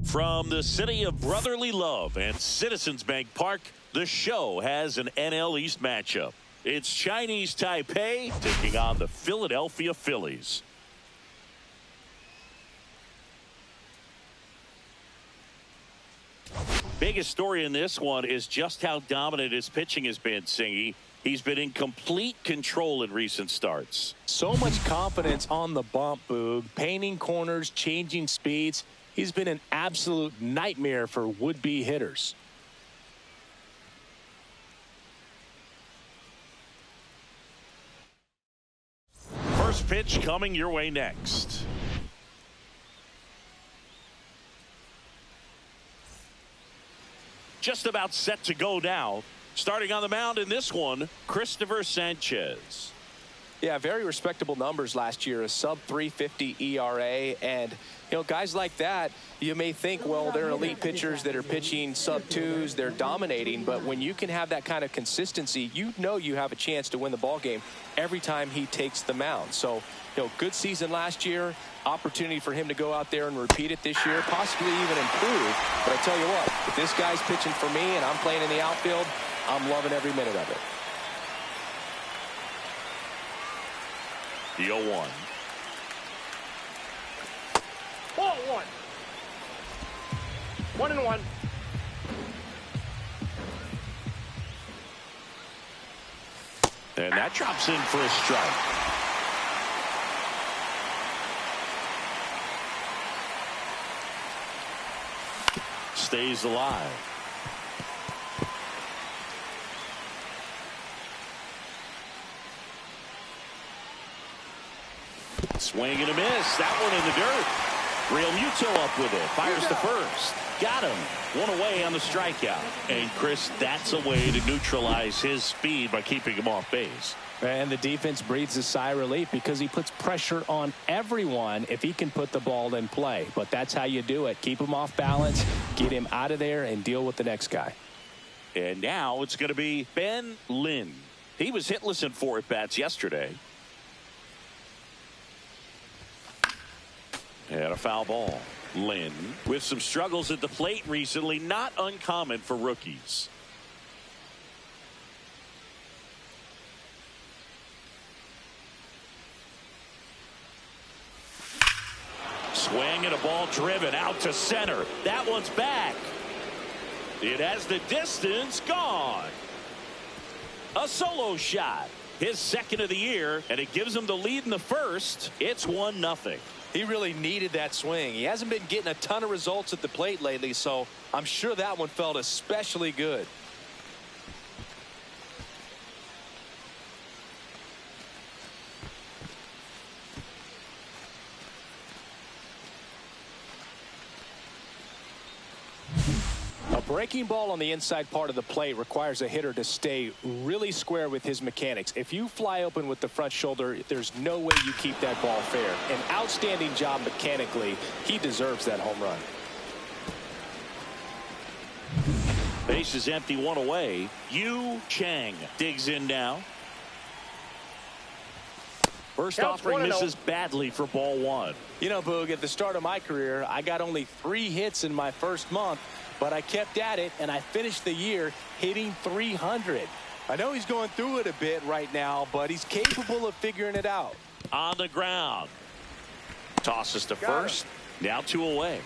From the city of brotherly love and Citizens Bank Park, the show has an NL East matchup. It's Chinese Taipei taking on the Philadelphia Phillies. Biggest story in this one is just how dominant his pitching has been, Singy. He's been in complete control in recent starts. So much confidence on the bump, Boog. Painting corners, changing speeds. He's been an absolute nightmare for would-be hitters. First pitch coming your way next. Just about set to go now. Starting on the mound in this one, Christopher Sanchez. Yeah, very respectable numbers last year, a sub-350 ERA, and you know, guys like that, you may think, well, they're elite pitchers that are pitching sub-2s, they're dominating, but when you can have that kind of consistency, you know you have a chance to win the ball game every time he takes the mound. So, you know, good season last year, opportunity for him to go out there and repeat it this year, possibly even improve. But I tell you what, if this guy's pitching for me and I'm playing in the outfield, I'm loving every minute of it. The 0-1. 0-1. 1-1. And that drops in for a strike. Stays alive. Swing and a miss. That one in the dirt. Real Muto up with it. Fires to first. Got him. One away on the strikeout. And, Chris, that's a way to neutralize his speed by keeping him off base. And the defense breathes a sigh of relief because he puts pressure on everyone if he can put the ball in play. But that's how you do it. Keep him off balance, get him out of there, and deal with the next guy. And now it's going to be Ben Lynn. He was hitless in 4 at-bats yesterday. And a foul ball. Lynn with some struggles at the plate recently, not uncommon for rookies. Swing and a ball driven out to center. That one's back. It has the distance gone. A solo shot. His second of the year, and it gives him the lead in the first. It's 1-0. He really needed that swing. He hasn't been getting a ton of results at the plate lately, so I'm sure that one felt especially good. A breaking ball on the inside part of the plate requires a hitter to stay really square with his mechanics. If you fly open with the front shoulder, there's no way you keep that ball fair. An outstanding job mechanically. He deserves that home run. Base is empty, one away. Yu Chang digs in now. First offering misses badly for ball one. You know, Boog, at the start of my career, I got only 3 hits in my first month, but I kept at it, and I finished the year hitting 300. I know he's going through it a bit right now, but he's capable of figuring it out. On the ground. Tosses to first. Now 2 away.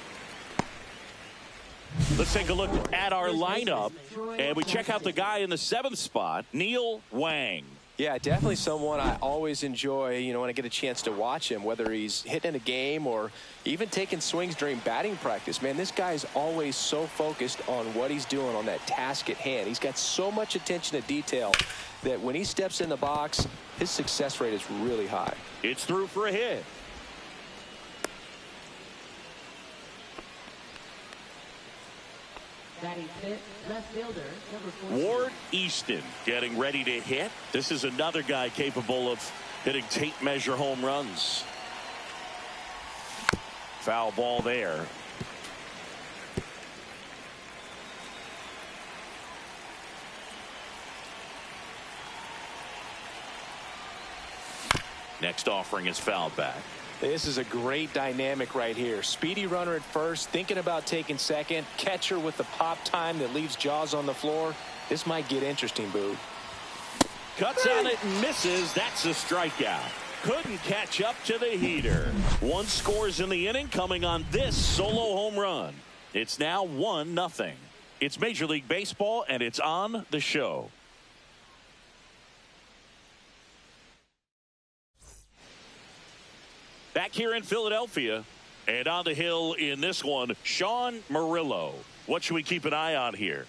Let's take a look at our lineup, and we check out the guy in the 7th spot, Neil Wang. Yeah, definitely someone I always enjoy, you know, when I get a chance to watch him, whether he's hitting a game or even taking swings during batting practice. Man, this guy is always so focused on what he's doing on that task at hand. He's got so much attention to detail that when he steps in the box, his success rate is really high. It's through for a hit. Left fielder, number 14. Ward Easton getting ready to hit. This is another guy capable of hitting tape measure home runs. Foul ball there. Next offering is fouled back. This is a great dynamic right here. Speedy runner at first, thinking about taking second. Catcher with the pop time that leaves Jaws on the floor. This might get interesting, Boo. Cuts on it and misses. That's a strikeout. Couldn't catch up to the heater. 1 scores in the inning coming on this solo home run. It's now 1-0. It's Major League Baseball, and it's on the show. Back here in Philadelphia, and on the hill in this one, Sean Murillo. What should we keep an eye on here?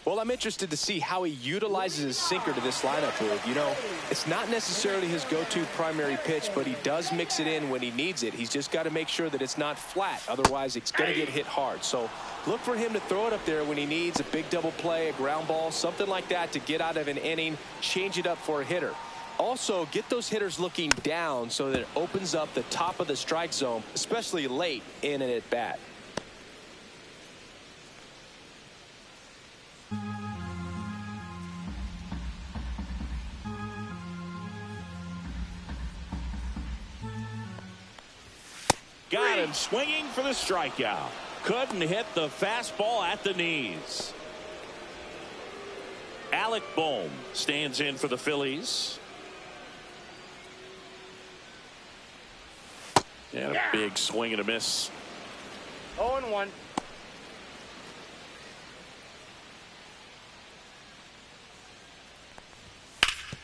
Well, I'm interested to see how he utilizes his sinker to this lineup, Boo. You know, it's not necessarily his go-to primary pitch, but he does mix it in when he needs it. He's just got to make sure that it's not flat. Otherwise, it's going to get hit hard. So look for him to throw it up there when he needs a big double play, a ground ball, something like that to get out of an inning, change it up for a hitter. Also, get those hitters looking down so that it opens up the top of the strike zone, especially late in an at-bat. Got him swinging for the strikeout. Couldn't hit the fastball at the knees. Alec Bohm stands in for the Phillies. And a big swing and a miss. 0-1.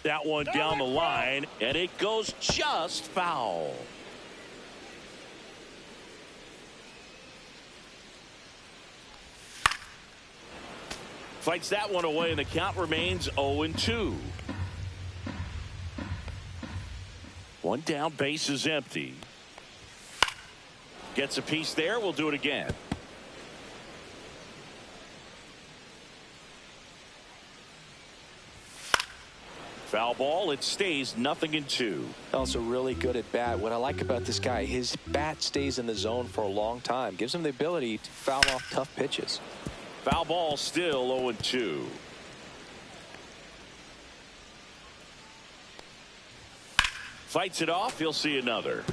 That one down the line, and it goes just foul. Fights that one away, and the count remains 0-2. One down, base is empty. Gets a piece there. We'll do it again. Foul ball. It stays 0-2. Also really good at bat. What I like about this guy, his bat stays in the zone for a long time. Gives him the ability to foul off tough pitches. Foul ball still 0-2. Fights it off. He'll see another.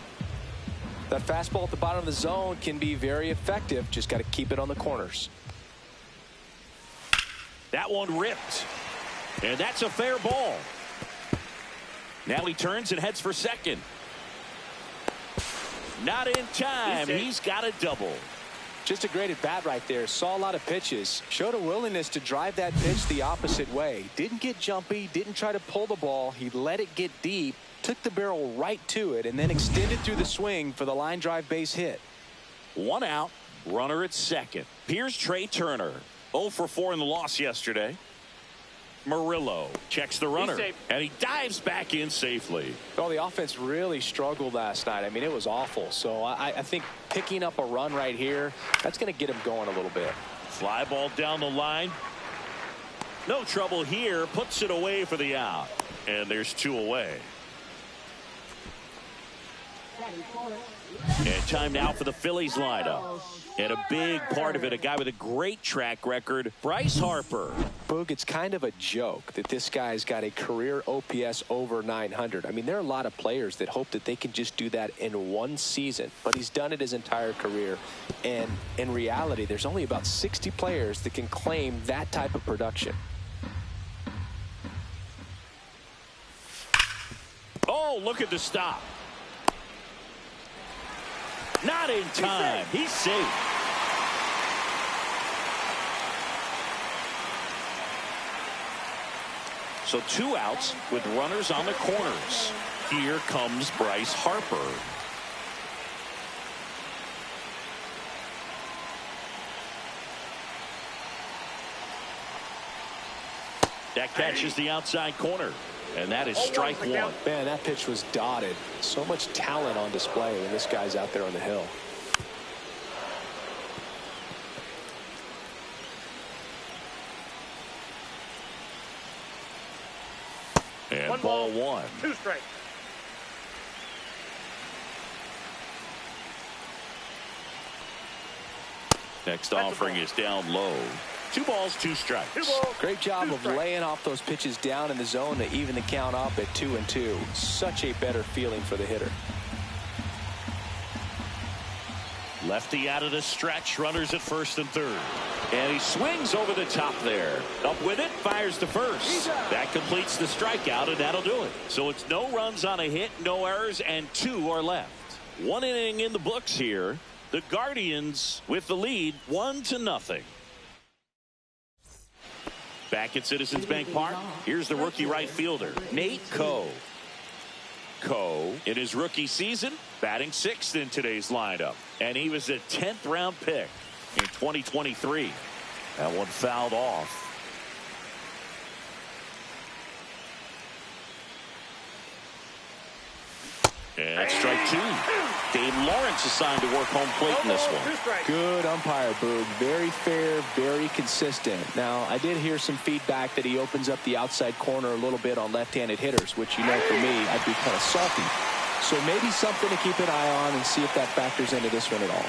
That fastball at the bottom of the zone can be very effective. Just got to keep it on the corners. That one ripped. And that's a fair ball. Now he turns and heads for second. Not in time. He's got a double. Just a great at bat right there. Saw a lot of pitches. Showed a willingness to drive that pitch the opposite way. Didn't get jumpy. Didn't try to pull the ball. He let it get deep. Took the barrel right to it and then extended through the swing for the line drive base hit. 1 out. Runner at second. Here's Trey Turner. 0 for 4 in the loss yesterday. Murillo checks the runner, and he dives back in safely. Well, the offense really struggled last night. I mean, it was awful. So I think picking up a run right here, that's going to get him going a little bit. Fly ball down the line. No trouble here. Puts it away for the out. And there's 2 away. And time now for the Phillies lineup. And a big part of it, a guy with a great track record, Bryce Harper. Boog, it's kind of a joke that this guy's got a career OPS over 900. I mean, there are a lot of players that hope that they can just do that in one season, but he's done it his entire career. And in reality, there's only about 60 players that can claim that type of production. Oh, look at the stop. Not in time. He's safe. So 2 outs with runners on the corners. Here comes Bryce Harper. That catches the outside corner. And that is strike 1. Man, that pitch was dotted. So much talent on display when this guy's out there on the hill. And ball 1. 2 strikes. Next offering is down low. 2 balls, 2 strikes. 2 balls, Great job 2 of strikes. laying off those pitches down in the zone to even the count up at 2-2. Such a better feeling for the hitter. Lefty out of the stretch, runners at first and third. And he swings over the top there. Up with it, fires to first. That completes the strikeout, and that'll do it. So it's no runs on a hit, no errors, and 2 are left. 1 inning in the books here. The Guardians with the lead, 1-0. Back at Citizens Bank Park, here's the rookie right fielder, Nate Coe. Coe, in his rookie season, batting 6th in today's lineup. And he was a 10th round pick in 2023. That one fouled off. And strike 2. Dave Lawrence assigned to work home plate in this one. Good umpire, Boog. Very fair, very consistent. Now, I did hear some feedback that he opens up the outside corner a little bit on left-handed hitters, which, you know, for me, I'd be kind of salty. So maybe something to keep an eye on and see if that factors into this one at all.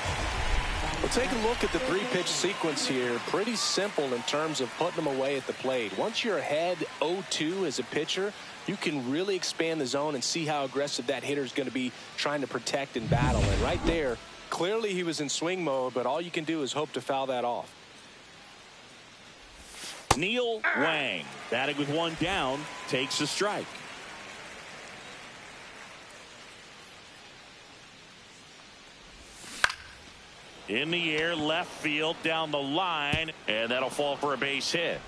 We'll take a look at the 3-pitch sequence here. Pretty simple in terms of putting them away at the plate. Once you're ahead 0-2 as a pitcher, you can really expand the zone and see how aggressive that hitter is going to be trying to protect and battle. And right there, clearly he was in swing mode, but all you can do is hope to foul that off. Neil Wang, batting with 1 down, takes a strike. In the air, left field, down the line, and that'll fall for a base hit.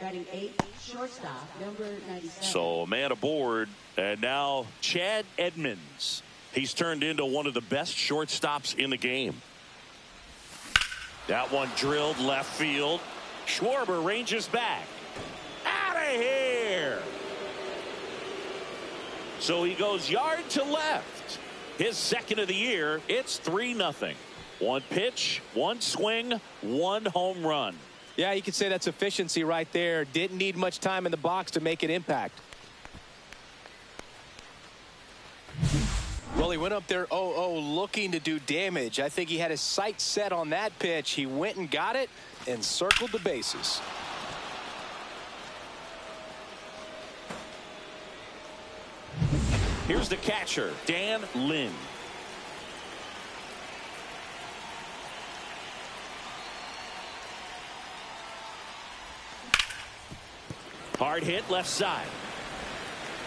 Batting 8, shortstop, number 97. So a man aboard, and now Chad Edmonds. He's turned into one of the best shortstops in the game. That one drilled left field. Schwarber ranges back. Out of here! So he goes yard to left. His 2nd of the year. It's 3-0. 1 pitch, 1 swing, 1 home run. Yeah, you could say that's efficiency right there. Didn't need much time in the box to make an impact. Well, he went up there 0-0 looking to do damage. I think he had his sights set on that pitch. He went and got it and circled the bases. Here's the catcher, Dan Lin. Hard hit left side.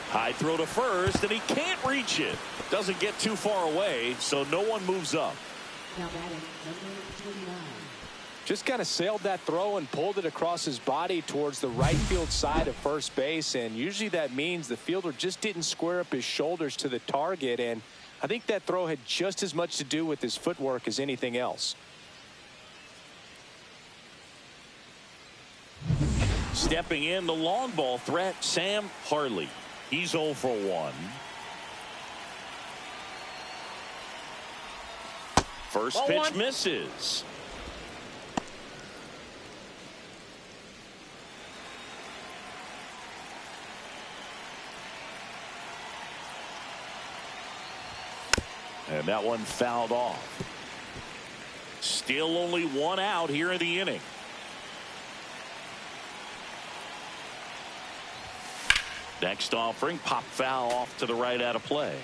High throw to first, and he can't reach it. Doesn't get too far away, so no one moves up. Now batting number 29. Just kind of sailed that throw and pulled it across his body towards the right field side of first base. And usually that means the fielder just didn't square up his shoulders to the target. And I think that throw had just as much to do with his footwork as anything else. Stepping in, the long ball threat, Sam Harley. He's 0 for 1. First pitch misses. And that one fouled off. Still only one out here in the inning. Next offering, pop foul off to the right out of play.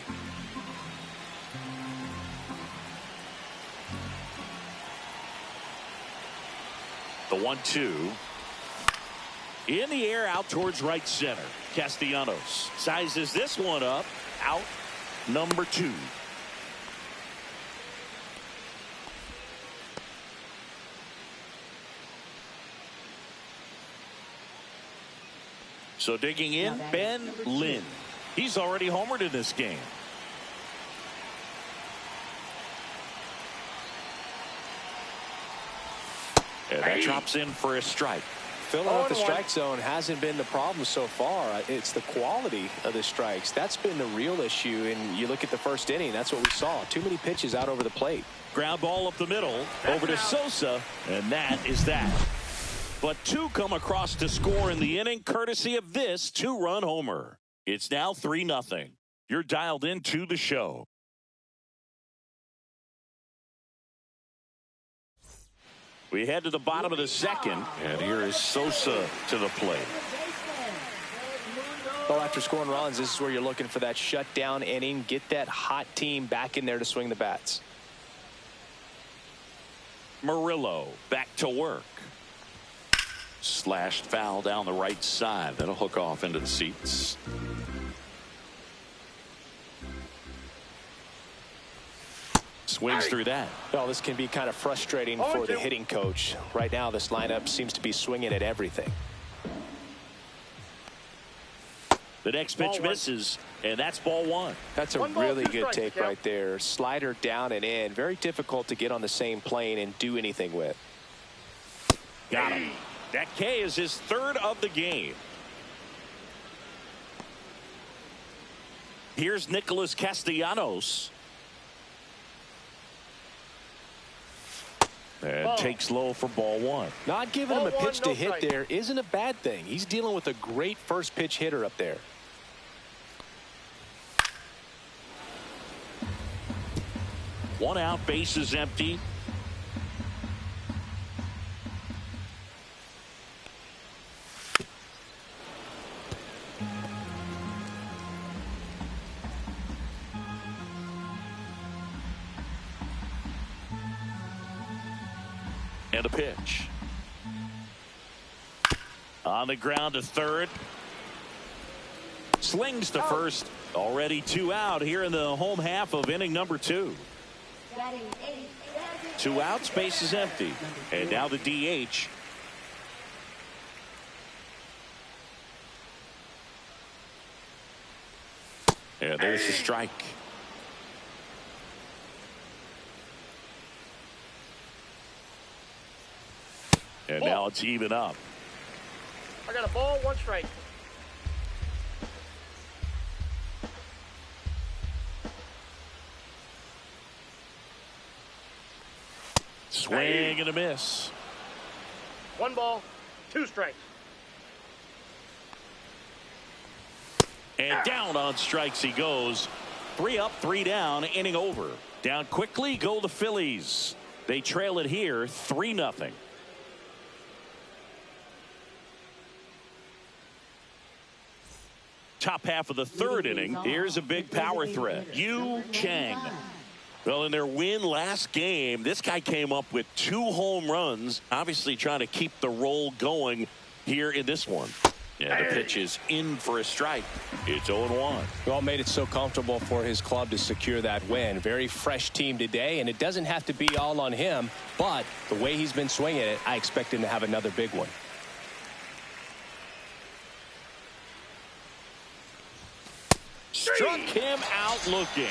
The 1-2. In the air out towards right center. Castellanos sizes this one up. Out number 2. So digging in, Ben Lynn. He's already homered in this game. And that drops in for a strike. Filling up the strike zone hasn't been the problem so far. It's the quality of the strikes. That's been the real issue. And you look at the first inning, that's what we saw. Too many pitches out over the plate. Ground ball up the middle, over to Sosa, and that is that. But 2 come across to score in the inning, courtesy of this 2-run homer. It's now 3-0. You're dialed into the show. We head to the bottom of the second, and here is Sosa to the plate. Well, after scoring runs, this is where you're looking for that shutdown inning. Get that hot team back in there to swing the bats. Murillo back to work. Slashed foul down the right side. That'll hook off into the seats. Swings through that. Well, this can be kind of frustrating for the hitting coach. Right now, this lineup seems to be swinging at everything. The next pitch misses, and that's ball 1. That's a really good take right there. Slider down and in. Very difficult to get on the same plane and do anything with. Got him. That K is his 3rd of the game. Here's Nicholas Castellanos. And takes low for ball 1. Not giving him a pitch to hit there isn't a bad thing. He's dealing with a great first pitch hitter up there. One out, base is empty. And a pitch. On the ground to third. Slings to first. Already 2 out here in the home half of inning number 2. 2 outs, base is empty. And now the DH. And there's the strike. And now it's even up. I got a ball, 1 strike. Swing and a miss. 1 ball, 2 strikes. And down on strikes he goes. 3 up, 3 down, inning over. Down quickly go the Phillies. They trail it here 3-0. Top half of the 3rd inning. Here's a big power threat. Yu Chang. Well, in their win last game, this guy came up with 2 home runs, obviously trying to keep the roll going here in this one. Yeah, the pitch is in for a strike. It's 0-1. Well, made it so comfortable for his club to secure that win. Very fresh team today, and it doesn't have to be all on him, but the way he's been swinging it, I expect him to have another big one. Struck him out looking.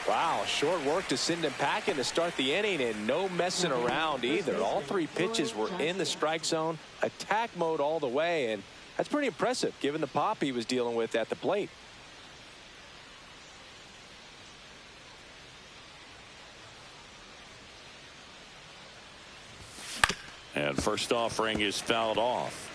Wow, short work to send him packing to start the inning, and no messing around either. All 3 pitches were in the strike zone, attack mode all the way, and that's pretty impressive given the pop he was dealing with at the plate. And first offering is fouled off.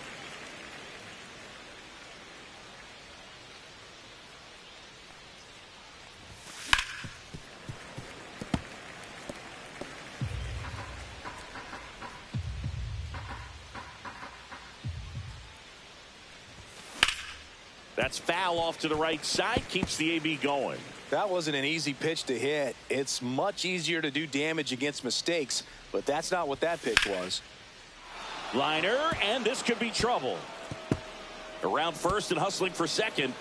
That's foul off to the right side. Keeps the AB going. That wasn't an easy pitch to hit. It's much easier to do damage against mistakes, but that's not what that pitch was. Liner, and this could be trouble. Around first and hustling for second.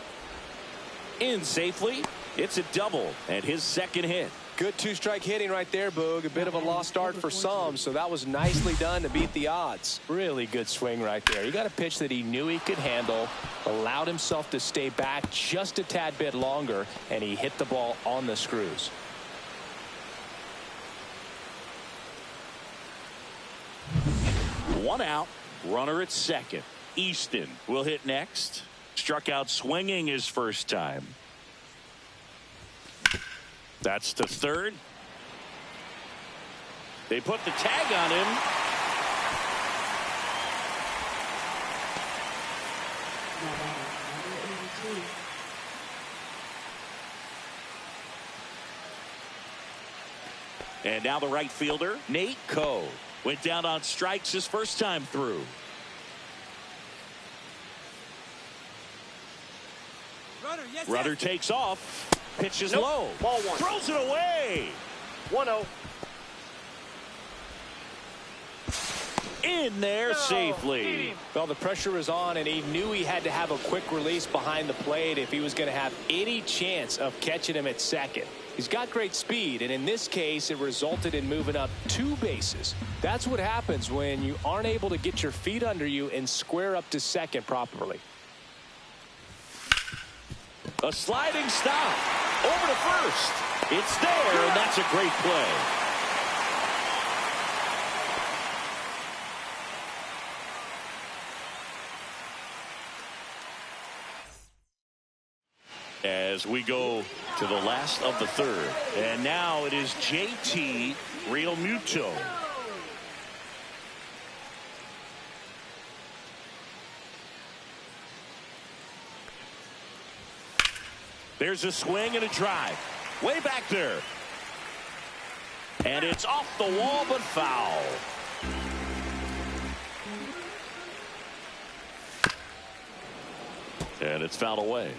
In safely. It's a double and his second hit. Good two-strike hitting right there, Boog. A bit of a lost start for some, so that was nicely done to beat the odds. Really good swing right there. He got a pitch that he knew he could handle, allowed himself to stay back just a tad bit longer, and he hit the ball on the screws. One out, runner at second. Easton will hit next. Struck out swinging his first time. That's to third. They put the tag on him. And now the right fielder, Nate Coe, went down on strikes his first time through. Runner takes off. Pitches low. Ball one. Throws it away. 1-0. In there safely. Well, the pressure was on, and he knew he had to have a quick release behind the plate if he was going to have any chance of catching him at second. He's got great speed, and in this case, it resulted in moving up 2 bases. That's what happens when you aren't able to get your feet under you and square up to second properly. A sliding stop. Over to first. It's there, and that's a great play. As we go to the last of the third. And now it is JT Realmuto. There's a swing and a drive. Way back there. And it's off the wall, but foul. And it's fouled away.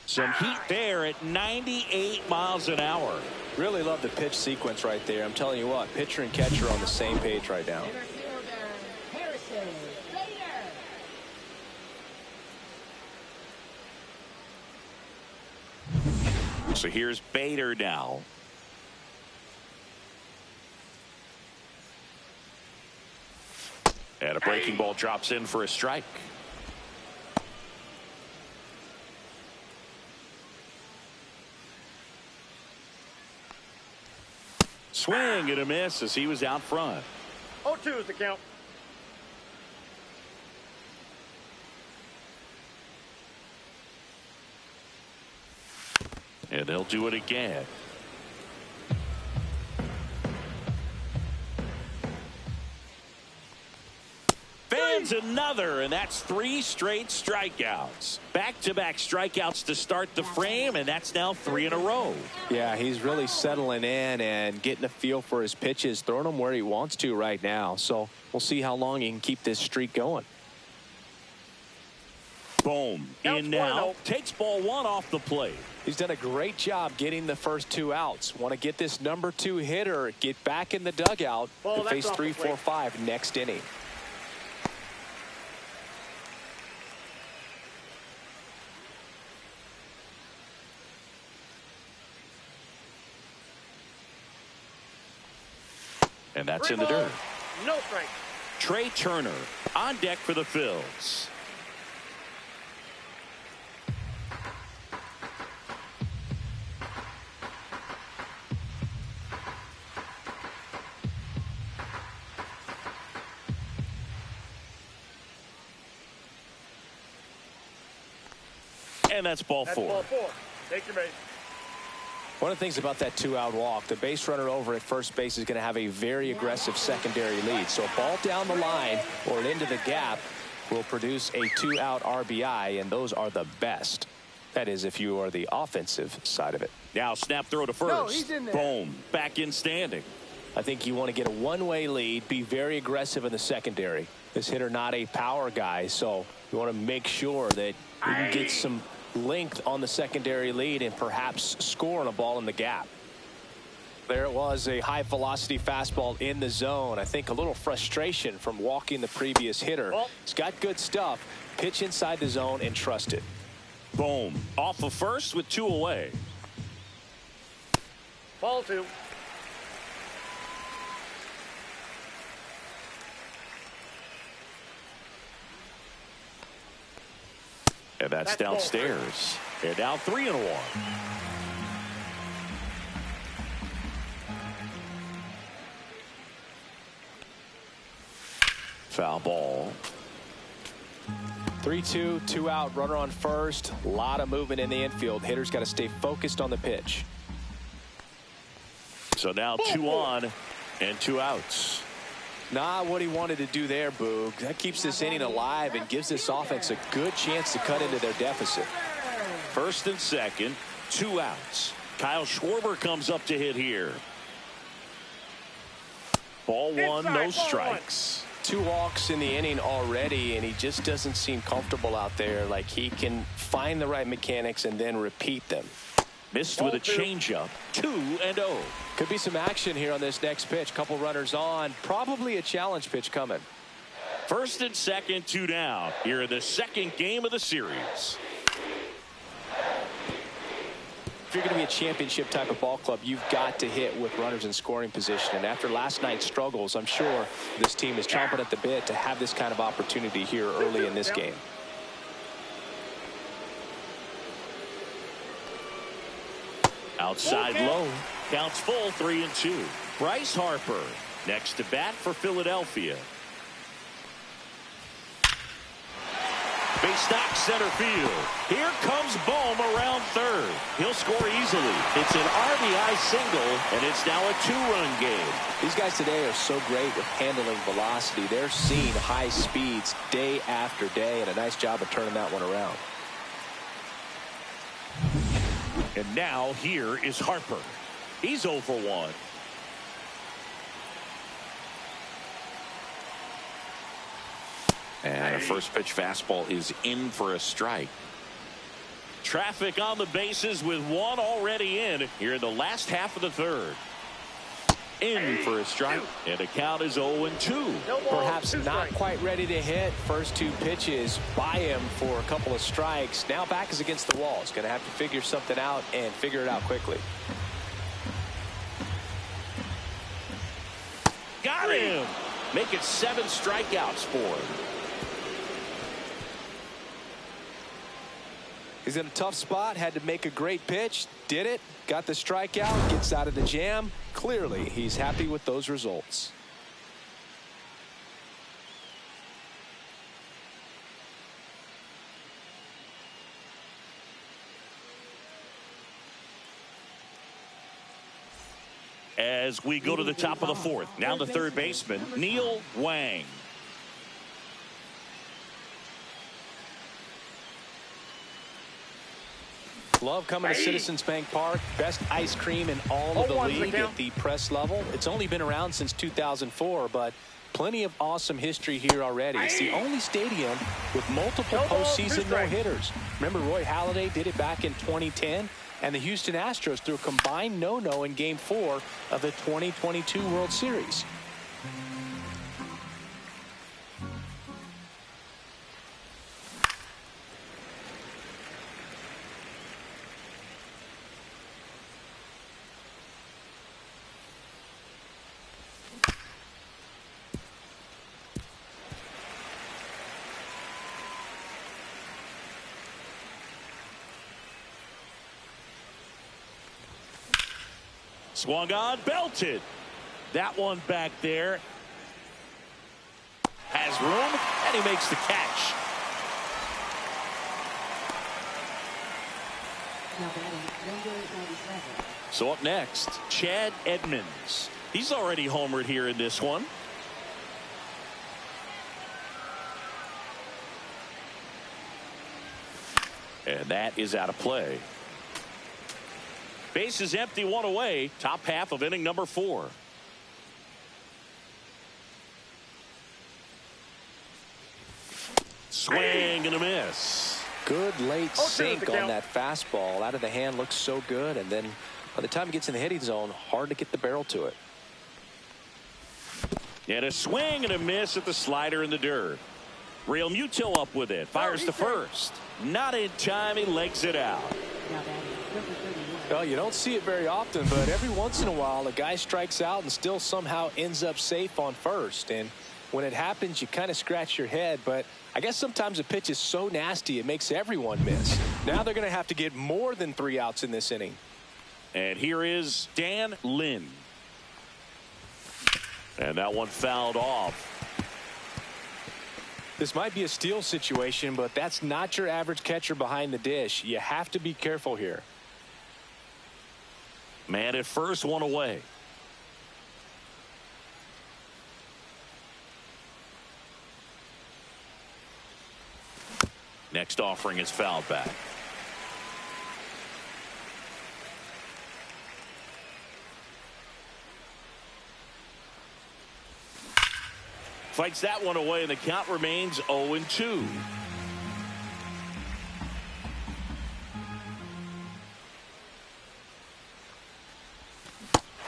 Some heat there at 98 miles an hour. Really love the pitch sequence right there. I'm telling you what, pitcher and catcher are on the same page right now. So here's Bader now. And a breaking ball drops in for a strike. Swing and a miss as he was out front. 0-2 is the count. And they'll do it again. Fans another, and that's 3 straight strikeouts. Back-to-back strikeouts to start the frame, and that's now 3 in a row. Yeah, he's really settling in and getting a feel for his pitches, throwing them where he wants to right now. So we'll see how long he can keep this streak going. Boom. In now. Takes ball 1 off the plate. He's done a great job getting the first 2 outs. Want to get this number 2 hitter, get back in the dugout, and face 3, 4, 5 next inning. And that's in the dirt. No strike. Trey Turner on deck for the Phils. And that's ball 4. Ball 4. Take your base. One of the things about that 2-out walk, the base runner over at first base is going to have a very aggressive secondary lead. So a ball down the line or into the gap will produce a 2-out RBI, and those are the best. That is, if you are the offensive side of it. Now snap throw to first. He's in there. Boom. Back in standing. I think you want to get a one-way lead, be very aggressive in the secondary. This hitter not a power guy, so you want to make sure that you can get some length on the secondary lead and perhaps score on a ball in the gap. There it was, a high velocity fastball in the zone. I think a little frustration from walking the previous hitter. He's got good stuff. Pitch inside the zone and trust it. Boom. Off of first with 2 away. Ball 2. And that's downstairs. And now 3-1. Foul ball. 3-2, 2 out, runner on first. A lot of movement in the infield. Hitter's got to stay focused on the pitch. So now 2 on and 2 outs. Not what he wanted to do there, Boog. That keeps this inning alive and gives this offense a good chance to cut into their deficit. First and second, 2 outs. Kyle Schwarber comes up to hit here. Ball 1, no strikes. 2 walks in the inning already, and he just doesn't seem comfortable out there. Like he can find the right mechanics and then repeat them. Missed with a changeup. 2-0. Could be some action here on this next pitch. Couple runners on. Probably a challenge pitch coming. First and second, 2 down. Here in the second game of the series. If you're going to be a championship type of ball club, you've got to hit with runners in scoring position. And after last night's struggles, I'm sure this team is chomping at the bit to have this kind of opportunity here early in this game. Outside low. Counts full, 3-2. Bryce Harper next to bat for Philadelphia. Base knock center field. Here comes Bohm around third. He'll score easily. It's an RBI single, and it's now a 2-run game. These guys today are so great with handling velocity. They're seeing high speeds day after day, and a nice job of turning that one around. And now here is Harper. He's 0 for 1. And a first pitch fastball is in for a strike. Traffic on the bases with 1 already in here in the last half of the third. In for a strike. And the count is 0-2. Perhaps not quite ready to hit. First 2 pitches by him for a couple of strikes. Now back is against the wall. He's going to have to figure something out and figure it out quickly. Got him. Make it 7 strikeouts for him. He's in a tough spot, had to make a great pitch, did it, got the strikeout, gets out of the jam. Clearly, he's happy with those results. As we go to the top of the 4th, now the third baseman, Neil Wang. Love coming to Citizens Bank Park. Best ice cream in all of the league at the press level. It's only been around since 2004, but plenty of awesome history here already. It's the only stadium with multiple postseason no-hitters. Remember, Roy Halladay did it back in 2010, and the Houston Astros threw a combined no-no in Game 4 of the 2022 World Series. Swung on, belted. That one back there. Has room, and he makes the catch. Now batting, number 97. So up next, Chad Edmonds. He's already homered here in this one. And that is out of play. Base is empty, 1 away. Top half of inning number 4. Swing and a miss. Good late 0-2 sink the on count. that fastball. Out of the hand, looks so good. And then by the time it gets in the hitting zone, hard to get the barrel to it. And a swing and a miss at the slider in the dirt. Real Muto up with it. Fires to first. Not in time. He legs it out. Now batting number 31. Well, you don't see it very often, but every once in a while, a guy strikes out and still somehow ends up safe on first. And when it happens, you kind of scratch your head. But I guess sometimes a pitch is so nasty, it makes everyone miss. Now they're going to have to get more than 3 outs in this inning. And here is Dan Lynn. And that one fouled off. This might be a steal situation, but that's not your average catcher behind the dish. You have to be careful here. Man at first, one away. Next offering is fouled back. Fights that one away, and the count remains 0-2.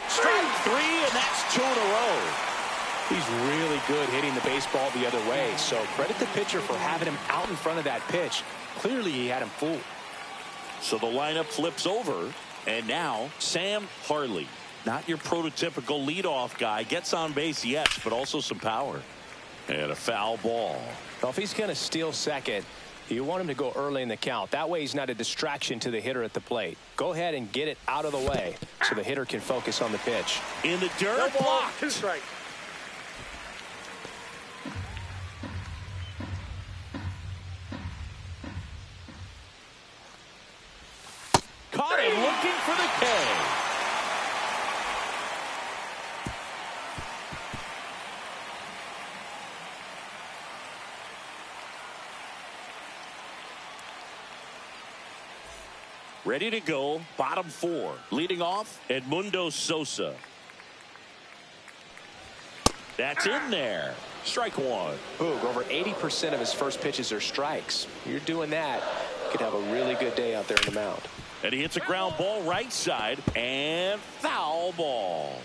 Strike 3, and that's 2 in a row. He's really good hitting the baseball the other way, so credit the pitcher for having him out in front of that pitch. Clearly, he had him fooled. So the lineup flips over, and now Sam Harley. Not your prototypical leadoff guy. Gets on base, yes, but also some power. And a foul ball. Well, if he's going to steal second, you want him to go early in the count. That way he's not a distraction to the hitter at the plate. Go ahead and get it out of the way so the hitter can focus on the pitch. In the dirt, No ball, blocked. 2 strikes. Caught him looking for the K. Ready to go, bottom 4. Leading off, Edmundo Sosa. That's in there. Strike 1. Boog, over 80% of his first pitches are strikes. You're doing that, you could have a really good day out there in the mound. And he hits a ground ball right side, and foul ball.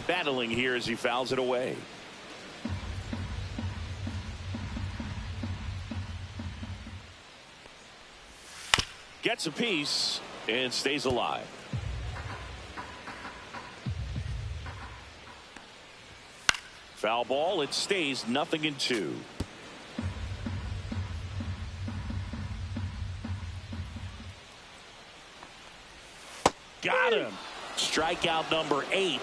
Battling here as he fouls it away. Gets a piece and stays alive. Foul ball. It stays 0-2. Got him. Strikeout number 8.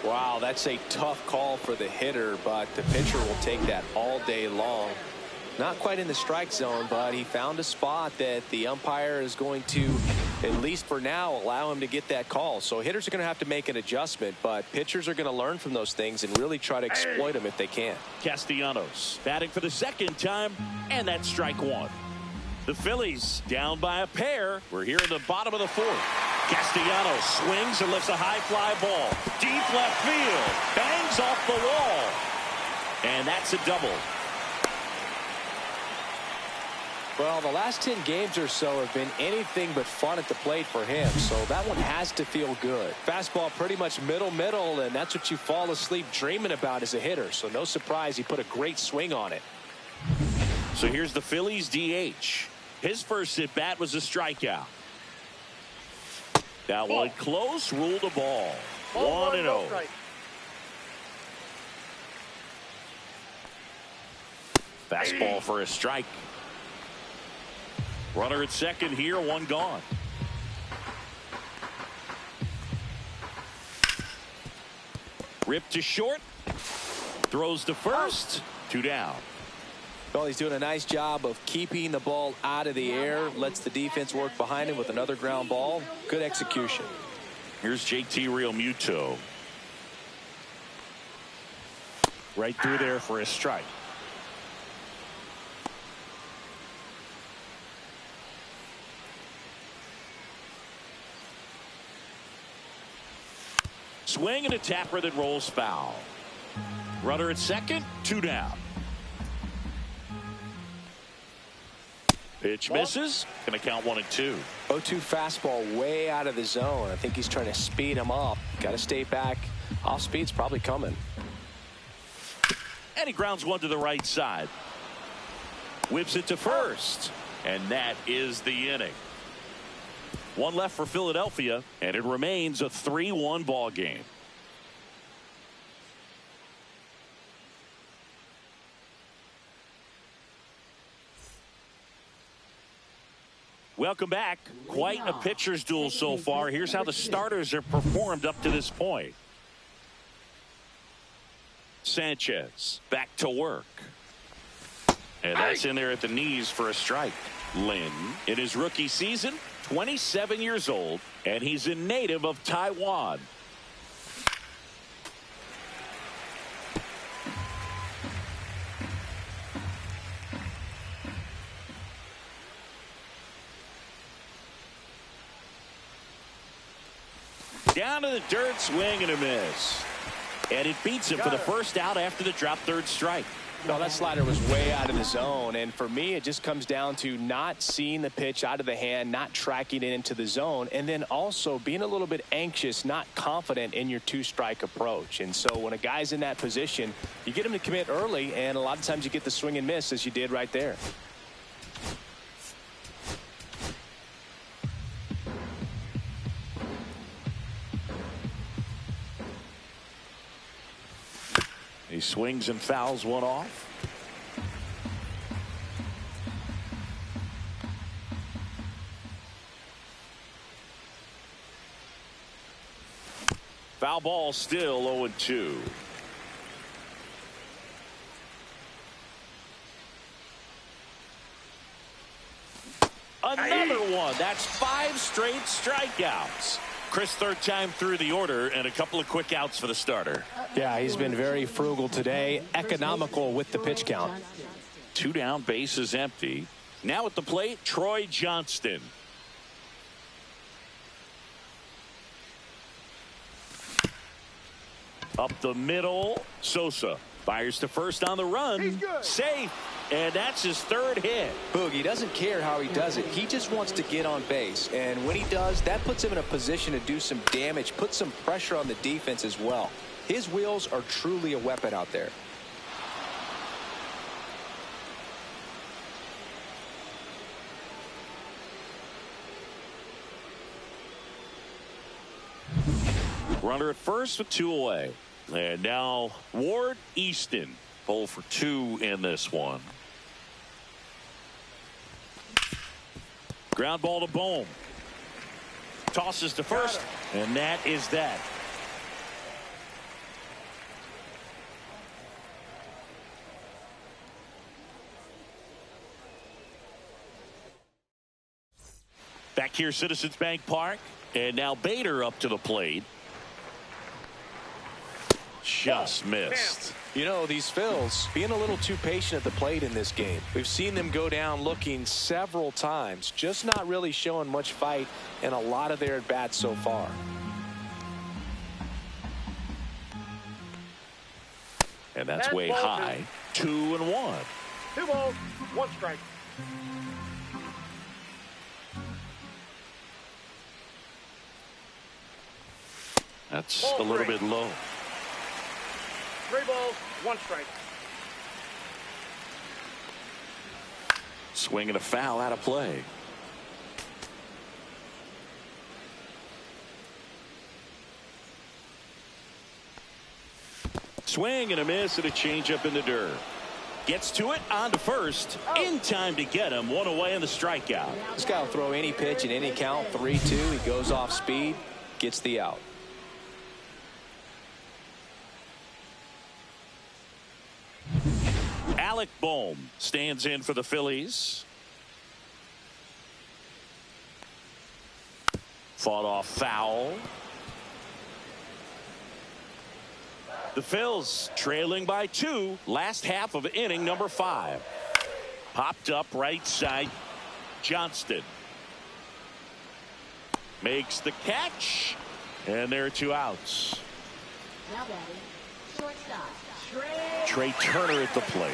Wow, that's a tough call for the hitter, but the pitcher will take that all day long. Not quite in the strike zone, but he found a spot that the umpire is going to, at least for now, allow him to get that call. So hitters are going to have to make an adjustment, but pitchers are going to learn from those things and really try to exploit them if they can. Castellanos batting for the second time, and that's strike 1. The Phillies down by a pair. We're here in the bottom of the 4th. Castellanos swings and lifts a high fly ball. Deep left field. Bangs off the wall. And that's a double. Well, the last 10 games or so have been anything but fun at the plate for him, so that one has to feel good. Fastball pretty much middle, and that's what you fall asleep dreaming about as a hitter, so no surprise he put a great swing on it. So here's the Phillies DH. His first at bat was a strikeout. That one close, ruled a ball. 1-0. No strike. Fastball for a strike. Runner at second here, one gone. Ripped to short. Throws to first. 2 down. Well, he's doing a nice job of keeping the ball out of the air. Lets the defense work behind him with another ground ball. Good execution. Here's JT Realmuto. Right through there for a strike. Swing and a tapper that rolls foul. Runner at second, 2 down. Pitch misses. Going to count 1-2. 0-2 fastball way out of the zone. I think he's trying to speed him up. Got to stay back. Off speed's probably coming. And he grounds one to the right side. Whips it to first. And that is the inning. One left for Philadelphia, and it remains a 3-1 ball game. Welcome back. Quite a pitcher's duel so far. Here's how the starters have performed up to this point. Sanchez back to work. And that's in there at the knees for a strike. Lin, in his rookie season, 27 years old, and he's a native of Taiwan. Down to the dirt, swing and a miss. And it beats him for the first out after the drop third strike. No, that slider was way out of the zone, and for me it just comes down to not seeing the pitch out of the hand, not tracking it into the zone, and then also being a little bit anxious, not confident in your 2-strike approach. And so when a guy's in that position, you get him to commit early, and a lot of times you get the swing and miss, as you did right there. He swings and fouls one off. Foul ball, still 0-2. Another one. That's 5 straight strikeouts. Chris, third time through the order, and a couple of quick outs for the starter. Yeah, he's been very frugal today, economical with the pitch count. 2 down, base is empty. Now at the plate, Troy Johnston. Up the middle, Sosa fires to first on the run. Safe. And that's his 3rd hit. Boogie doesn't care how he does it. He just wants to get on base. And when he does, that puts him in a position to do some damage, put some pressure on the defense as well. His wheels are truly a weapon out there. Runner at first with 2 away. And now Ward Easton. 0 for 2 in this one. Ground ball to Bohm. Tosses to first, and that is that. Back here, Citizens Bank Park, and now Bader up to the plate. Just missed. You know, these Phils being a little too patient at the plate in this game. We've seen them go down looking several times, just not really showing much fight in a lot of their at-bats so far. And that's way high. 2-1. 2 balls, 1 strike. That's a little bit low. 3 balls, 1 strike. Swing and a foul out of play. Swing and a miss and a changeup in the dirt. Gets to it, on to first. In time to get him. 1 away in the strikeout. This guy will throw any pitch in any count. 3-2. He goes off speed, gets the out. Alec Bohm stands in for the Phillies. Fought off foul. The Phils trailing by 2. Last half of inning number 5. Popped up right side. Johnston makes the catch. And there are 2 outs. Now batting, Trey Turner at the plate.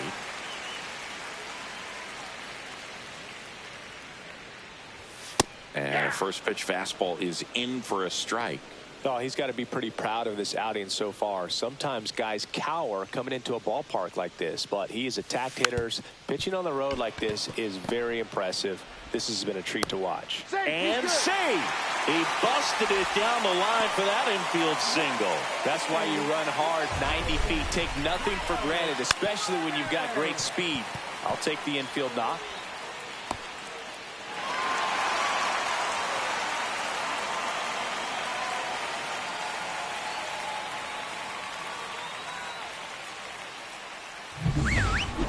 And first pitch fastball is in for a strike. Oh, he's got to be pretty proud of this outing so far. Sometimes guys cower coming into a ballpark like this, but he has attacked hitters. Pitching on the road like this is very impressive. This has been a treat to watch. And save. He busted it down the line for that infield single. That's why you run hard 90 feet. Take nothing for granted, especially when you've got great speed. I'll take the infield knock.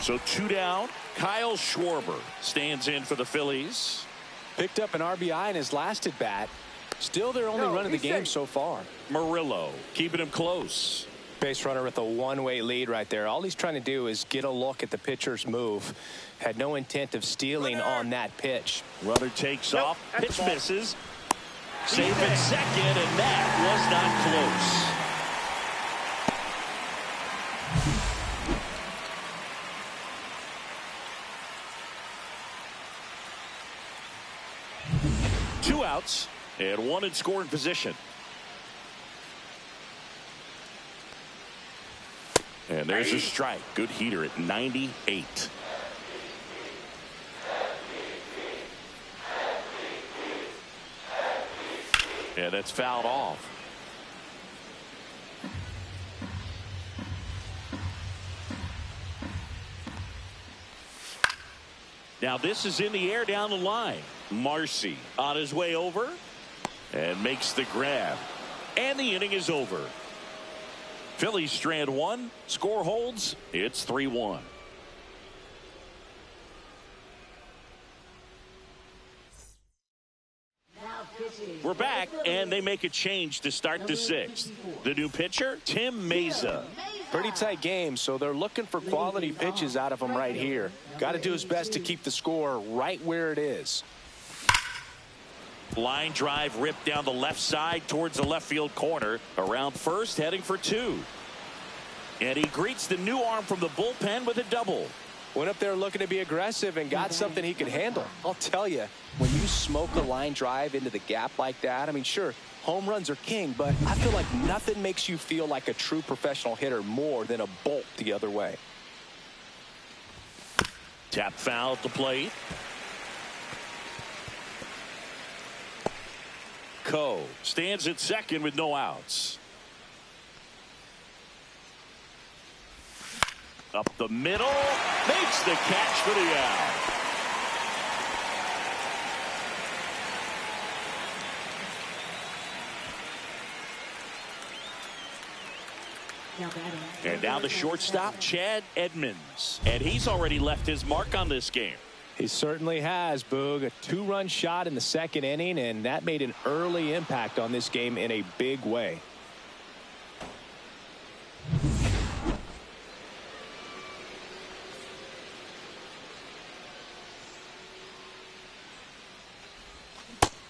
So 2 down. Kyle Schwarber stands in for the Phillies. Picked up an RBI in his last at bat. Still their only run of the game so far. Murillo keeping him close. Base runner with a one-way lead right there. All he's trying to do is get a look at the pitcher's move. Had no intent of stealing on that pitch. Runner takes off. Pitch misses. Safe at second, and that was not close. Two outs and one in scoring position. And there's a strike. Good heater at 98. And that's fouled off. Now this is in the air down the line. Marcy on his way over and makes the grab. And the inning is over. Phillies strand one. Score holds. It's 3-1. We're back, and they make a change to start the sixth. The new pitcher, Tim Meza. Pretty tight game, so they're looking for quality pitches out of him right here. Got to do his best to keep the score right where it is. Line drive ripped down the left side towards the left field corner. Around first, heading for 2. And he greets the new arm from the bullpen with a double. Went up there looking to be aggressive and got something he could handle. I'll tell you, when you smoke a line drive into the gap like that, I mean, sure, home runs are king, but I feel like nothing makes you feel like a true professional hitter more than a bolt the other way. Tap foul at the plate. Coe stands at second with no outs. Up the middle, makes the catch for the out. And now the shortstop, Chad Edmonds. And he's already left his mark on this game. He certainly has, Boog. A 2-run shot in the second inning, and that made an early impact on this game in a big way.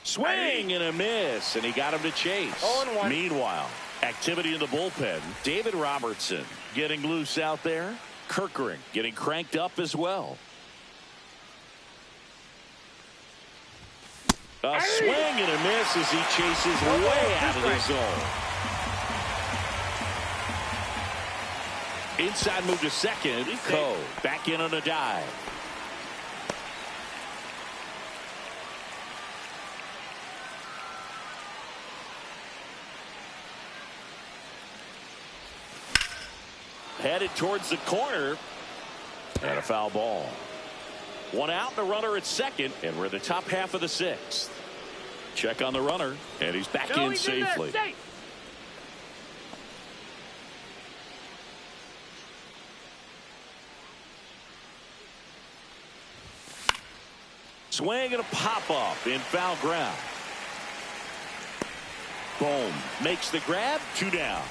Swing and a miss, and he got him to chase. 0-1. Meanwhile, activity in the bullpen. David Robertson getting loose out there. Kirkering getting cranked up as well. A swing and a miss as he chases way out of the zone. Inside move to second. Coe back in on a dive. Headed towards the corner. And a foul ball. 1 out and a runner at second, and we're in the top half of the sixth. Check on the runner, and he's back in safely. Swing and a pop-up in foul ground. Bohm makes the grab, 2 down.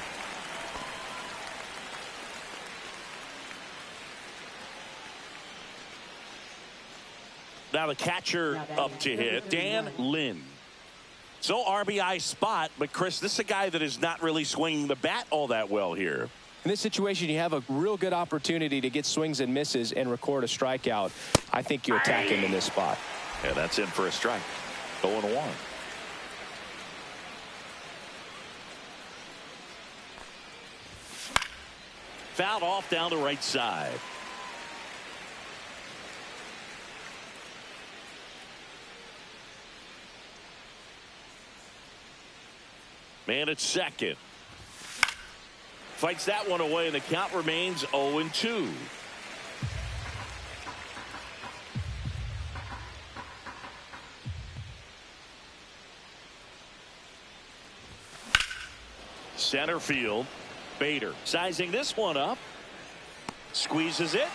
Now the catcher up to hit, Dan Lynn. So RBI spot, but Chris, this is a guy that is not really swinging the bat all that well here. In this situation, you have a real good opportunity to get swings and misses and record a strikeout. I think you attack him in this spot. Yeah, that's in for a strike. 0-1. Fouled off down the right side. Man at second. Fights that one away, and the count remains 0-2. Center field. Bader sizing this one up. Squeezes it.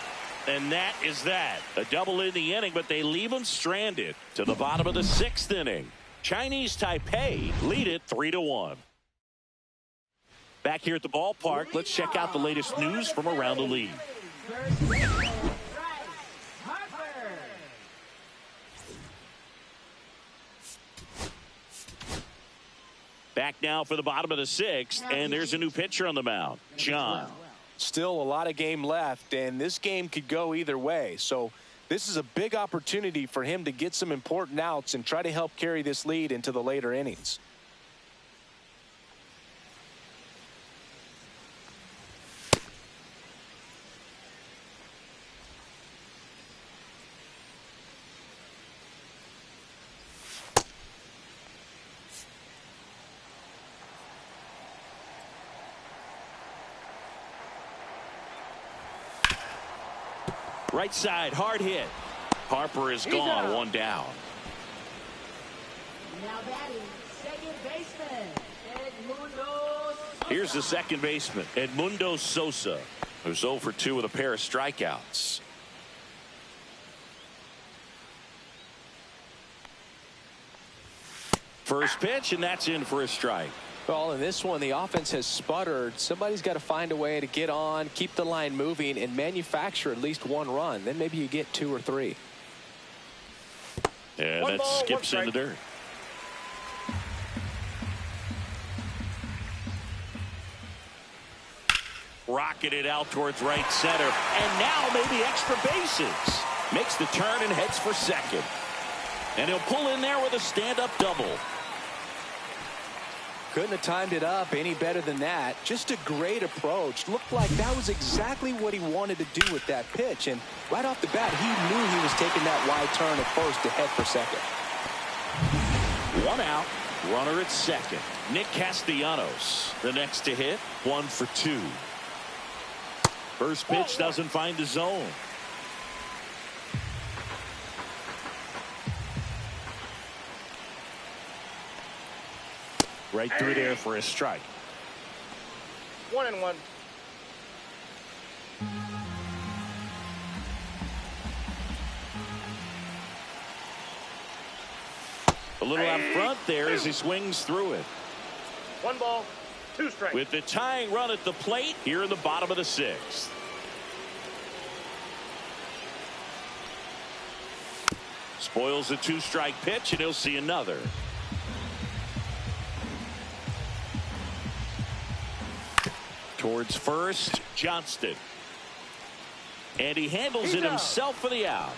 And that is that. A double in the inning, but they leave him stranded to the bottom of the 6th inning. Chinese Taipei lead it 3-1. Back here at the ballpark, let's check out the latest news from around the league. Back now for the bottom of the 6th, and there's a new pitcher on the mound, John. Still a lot of game left, and this game could go either way. So this is a big opportunity for him to get some important outs and try to help carry this lead into the later innings. Right side, hard hit. Harper is gone, one down. Now batting, second baseman, Edmundo. Here's the second baseman, Edmundo Sosa, who's 0 for 2 with a pair of strikeouts. First pitch, and that's in for a strike. Well, in this one, the offense has sputtered. Somebody's got to find a way to get on, keep the line moving, and manufacture at least one run. Then maybe you get 2 or 3. And that skips in the dirt. Rocketed out towards right center. And now maybe extra bases. Makes the turn and heads for second. And he'll pull in there with a stand-up double. Couldn't have timed it up any better than that. Just a great approach. Looked like that was exactly what he wanted to do with that pitch. And right off the bat, he knew he was taking that wide turn at first to head for second. 1 out. Runner at second. Nick Castellanos, the next to hit. 1 for 2. First pitch doesn't find the zone. Right through there for a strike. 1-1. A little out front there as he swings through it. 1 ball, 2 strikes. With the tying run at the plate here in the bottom of the 6th. Spoils a 2-strike pitch, and he'll see another. Towards first, Johnston. And he handles it himself for the out.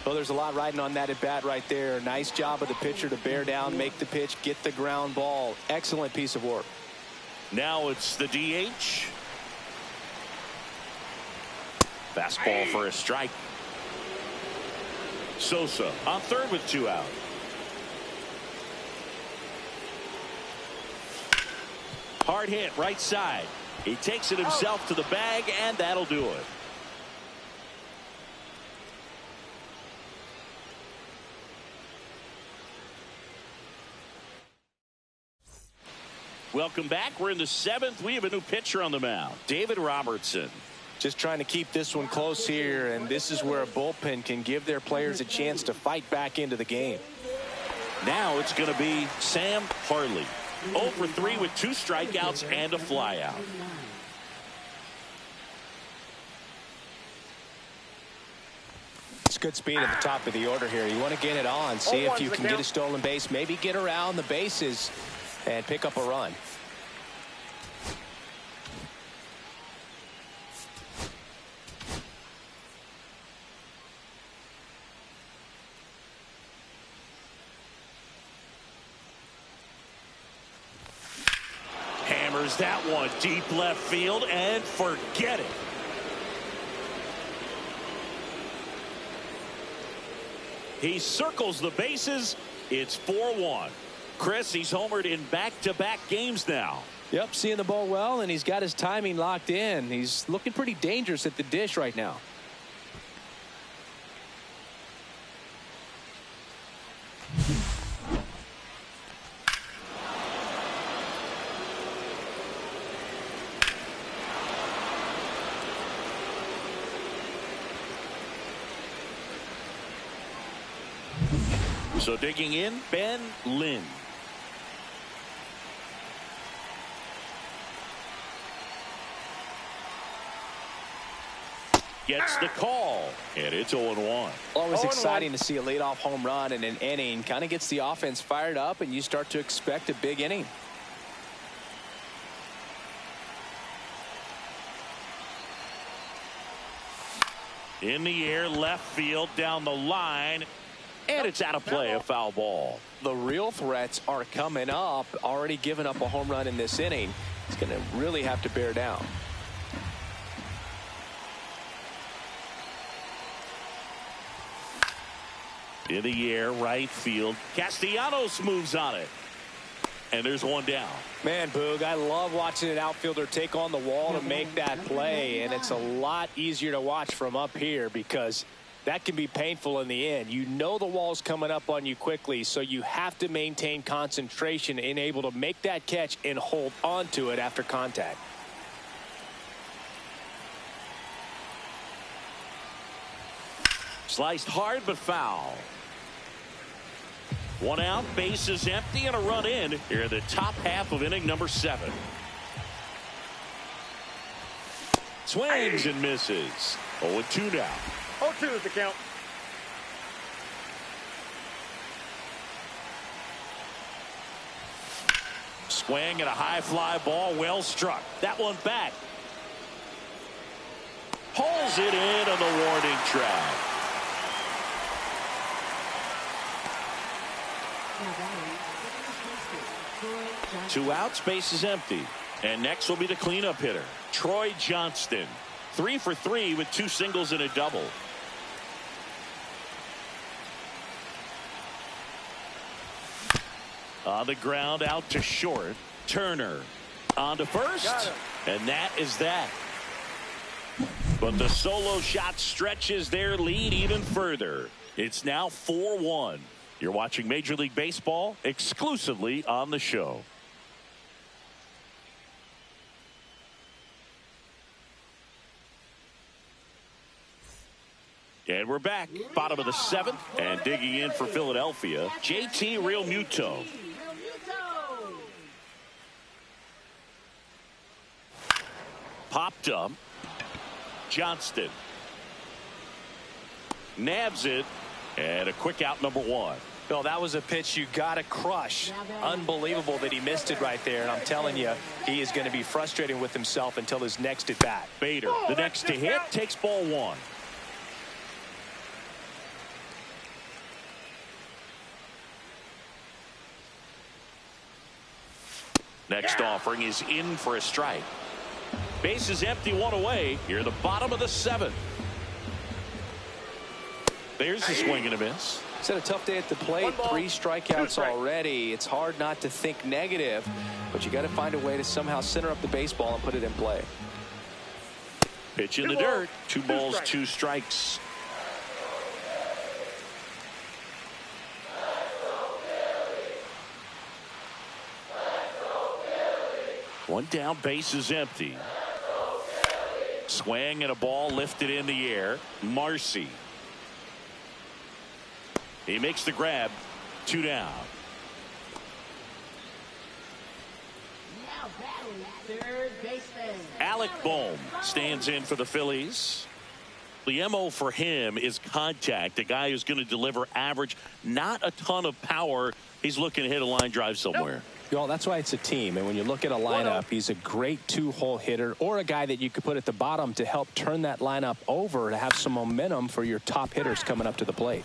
Well, there's a lot riding on that at bat right there. Nice job of the pitcher to bear down, make the pitch, get the ground ball. Excellent piece of work. Now it's the DH. Fastball for a strike. Sosa on third with 2 out. Hard hit right side. He takes it himself to the bag, and that'll do it. Welcome back. We're in the 7th. We have a new pitcher on the mound, David Robertson. Just trying to keep this one close here, and this is where a bullpen can give their players a chance to fight back into the game. Now it's going to be Sam Harley. 0 for 3 with 2 strikeouts and a flyout. It's good speed at the top of the order here. You want to get it on, see if you can get a stolen base, maybe get around the bases and pick up a run. Hammers that one deep left field and forget it. He circles the bases. It's 4-1. Chris, he's homered in back-to-back games now. Yep, seeing the ball well, and he's got his timing locked in. He's looking pretty dangerous at the dish right now. So digging in, Ben Lynn. Gets the call, and it's 0-1. Always exciting to see a leadoff home run in an inning. Kind of gets the offense fired up, and you start to expect a big inning. In the air, left field, down the line. And it's out of play, a foul ball. The real threats are coming up. Already given up a home run in this inning. He's going to really have to bear down. In the air, right field. Castellanos moves on it. And there's one down. Man, Boog, I love watching an outfielder take on the wall to make that play. And it's a lot easier to watch from up here because that can be painful in the end. You know the wall's coming up on you quickly, so you have to maintain concentration and able to make that catch and hold on to it after contact. Sliced hard but foul. One out, bases empty, and a run in here in the top half of inning number 7. Swings and misses. 0-2 now. 0-2 is the count. Swing and a high fly ball, well struck. That one back. Pulls it in on the warning track. Two outs, base is empty. And next will be the cleanup hitter, Troy Johnston. 3 for 3 with 2 singles and a double. On the ground, out to short. Turner on to first. And that is that. But the solo shot stretches their lead even further. It's now 4-1. You're watching Major League Baseball exclusively on the show. And we're back, bottom of the 7th, and digging in for Philadelphia, JT Realmuto. Popped up. Johnston nabs it, and a quick out, number 1. Well, that was a pitch you got to crush. Unbelievable that he missed it right there. And I'm telling you, he is going to be frustrated with himself until his next at bat. Bader, the next to hit, takes ball 1. Next offering is in for a strike. Base is empty, 1 away. Here, the bottom of the 7th. There's a swing and a miss. He's had a tough day at the plate. 3 strikeouts already. It's hard not to think negative, but you got to find a way to somehow center up the baseball and put it in play. Pitch in the dirt. 2 balls, 2 strikes. One down, base is empty. Swing and a ball lifted in the air. Marcy. He makes the grab. 2 down. Now battling third baseman. Alec Bohm stands in for the Phillies. The MO for him is contact. A guy who's going to deliver average, not a ton of power. He's looking to hit a line drive somewhere. Well, that's why it's a team. And when you look at a lineup, he's a great 2-hole hitter or a guy that you could put at the bottom to help turn that lineup over to have some momentum for your top hitters coming up to the plate.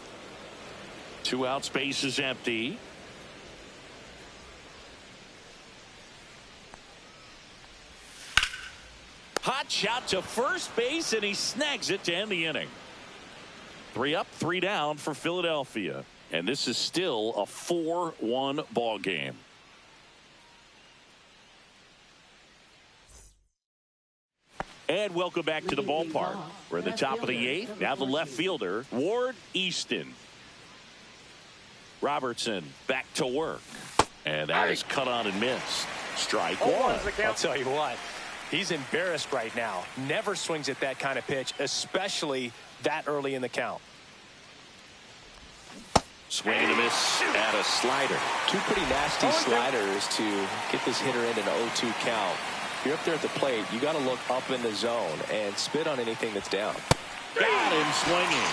2 outs, base is empty. Hot shot to first base, and he snags it to end the inning. 3 up, 3 down for Philadelphia. And this is still a 4-1 ball game. And welcome back to the ballpark. We're in the top of the 8th. Now the left fielder, Ward Easton. Robertson back to work. And that is cut on and missed. Strike one. I'll tell you what, he's embarrassed right now. Never swings at that kind of pitch, especially that early in the count. Swing and a miss at a slider. 2 pretty nasty sliders to get this hitter in an 0-2 count. You're up there at the plate, you got to look up in the zone and spit on anything that's down. Got him swinging.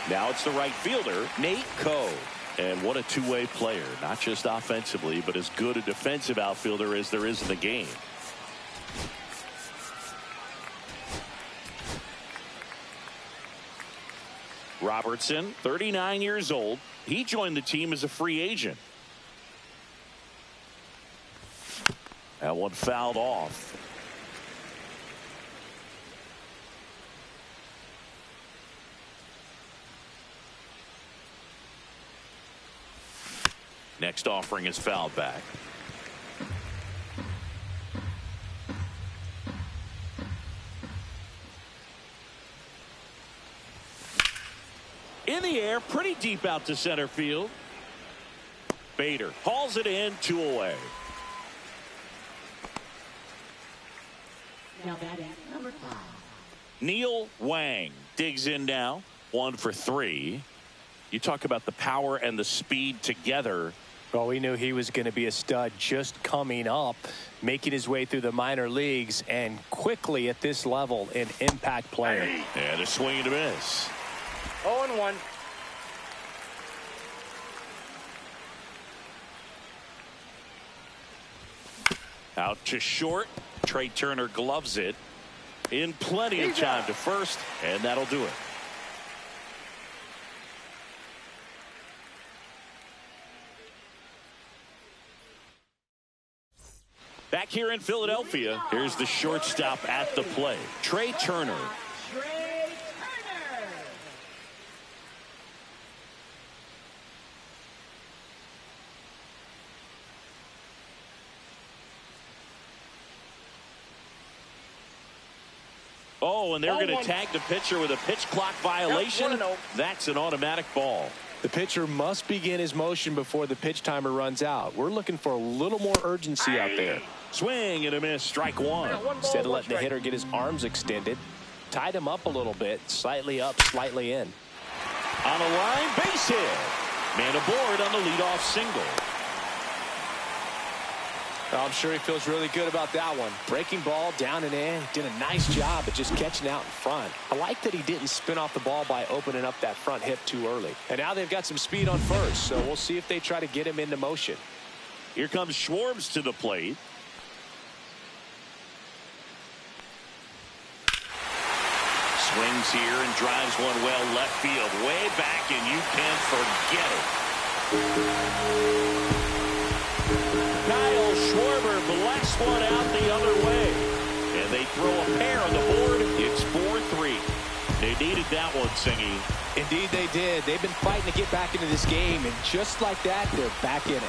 Now it's the right fielder, Nate Coe. And what a two-way player, not just offensively, but as good a defensive outfielder as there is in the game. Robertson, 39 years old. He joined the team as a free agent. That one fouled off. Next offering is fouled back. In the air, pretty deep out to center field. Bader hauls it in, 2 away. Now batting number 5. Neil Wang digs in now. 1 for 3. You talk about the power and the speed together. Well, we knew he was going to be a stud just coming up, making his way through the minor leagues, and quickly at this level, an impact player. And a swing and a miss. 0-1. Out to short. Trey Turner gloves it in plenty of time to first, and that'll do it. Back here in Philadelphia, here's the shortstop at the plate, Trey Turner. Trey Turner. Oh, and they're going to tag the pitcher with a pitch clock violation. Yep, 1-0. That's an automatic ball. The pitcher must begin his motion before the pitch timer runs out. We're looking for a little more urgency out there. Swing and a miss, strike one. Instead of letting the hitter get his arms extended, tied him up a little bit, slightly up, slightly in. On a line, base hit. Man aboard on the leadoff single. Well, I'm sure he feels really good about that one. Breaking ball down and in. Did a nice job at just catching out in front. I like that he didn't spin off the ball by opening up that front hip too early. And now they've got some speed on first, so we'll see if they try to get him into motion. Here comes Schwartz to the plate. Swings here and drives one well left field. Way back, and you can forget it. Kyle Schwarber blasts one out the other way. And they throw a pair on the board. It's 4-3. They needed that one, Singy. Indeed they did. They've been fighting to get back into this game, and just like that, they're back in it.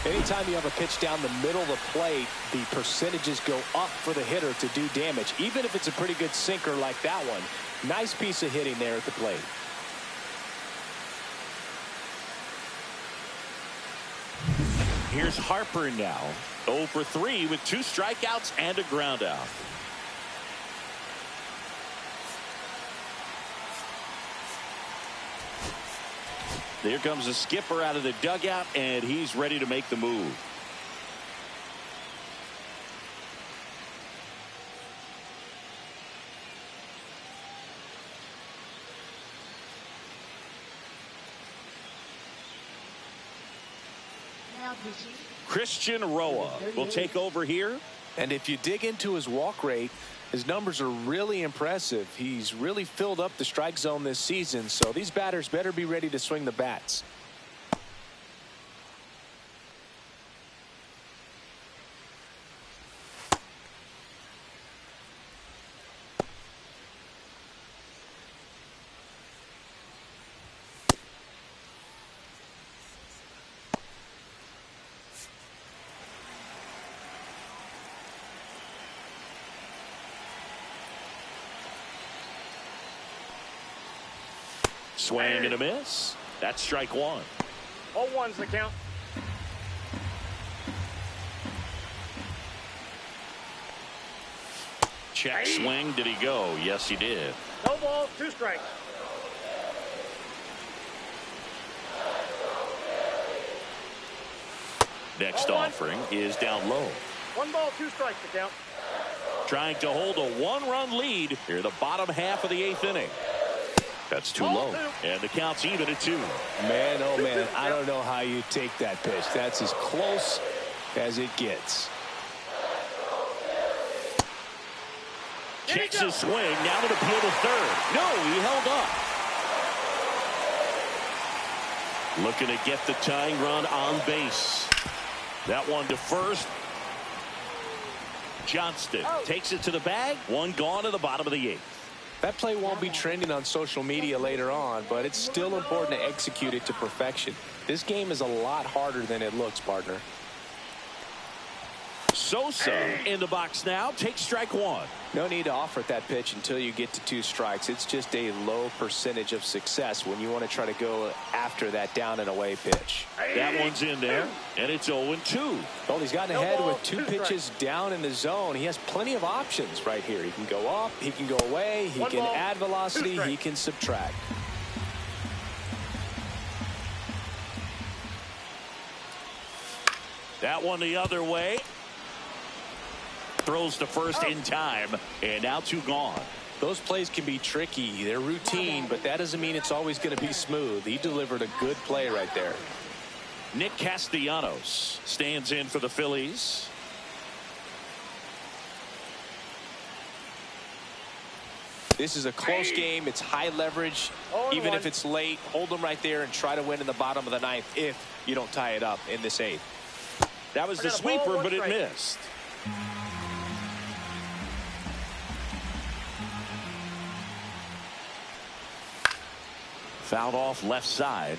Anytime you have a pitch down the middle of the plate, the percentages go up for the hitter to do damage, even if it's a pretty good sinker like that one. Nice piece of hitting there at the plate. Here's Harper now. 0 for 3 with 2 strikeouts and a ground out. There comes a skipper out of the dugout, and he's ready to make the move. Now pitching. Christian Roa will take over here. And if you dig into his walk rate, his numbers are really impressive. He's really filled up the strike zone this season, so these batters better be ready to swing the bats. Swing and a miss. That's strike one. 0-1's the count. Check swing. Did he go? Yes, he did. No balls, 2 strikes. Next 0-1. offering is down low. 1 ball, 2 strikes to count. Trying to hold a 1-run lead here the bottom half of the 8th inning. That's too low. And the count's even at 2. Man, oh man, I don't know how you take that pitch. That's as close as it gets. Checks his swing. Now to appeal to third. No, he held up. Looking to get the tying run on base. That one to first. Johnston takes it to the bag. 1 gone to the bottom of the 8th. That play won't be trending on social media later on, but it's still important to execute it to perfection. This game is a lot harder than it looks, partner. Sosa in the box now. Takes strike 1. No need to offer that pitch until you get to 2 strikes. It's just a low percentage of success when you want to try to go after that down and away pitch. That one's in there, and it's 0-2. Well, he's gotten ahead with 2 pitches down in the zone. He has plenty of options right here. He can go up, he can go away, he can add velocity, he can subtract. That one the other way. Throws to first in time, and now 2 gone. Those plays can be tricky. They're routine, but that doesn't mean it's always going to be smooth. He delivered a good play right there. Nick Castellanos stands in for the Phillies. This is a close game. It's high leverage. Even if it's late, hold them right there and try to win in the bottom of the 9th if you don't tie it up in this 8th. That was the sweeper, but it missed. Fouled off left side.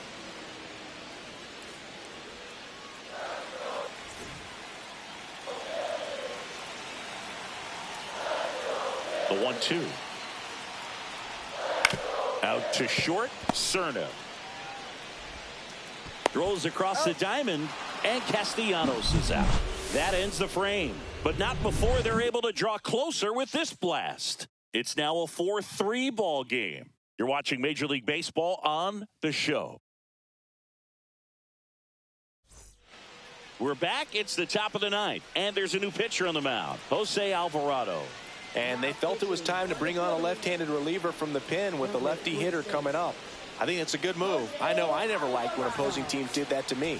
The 1-2. Out to short. Cerna throws across the diamond, and Castellanos is out. That ends the frame, but not before they're able to draw closer with this blast. It's now a 4-3 ball game. You're watching Major League Baseball on The Show. We're back. It's the top of the 9th, and there's a new pitcher on the mound, Jose Alvarado. And they felt it was time to bring on a left-handed reliever from the pen with the lefty hitter coming up. I think it's a good move. I know I never liked when opposing teams did that to me.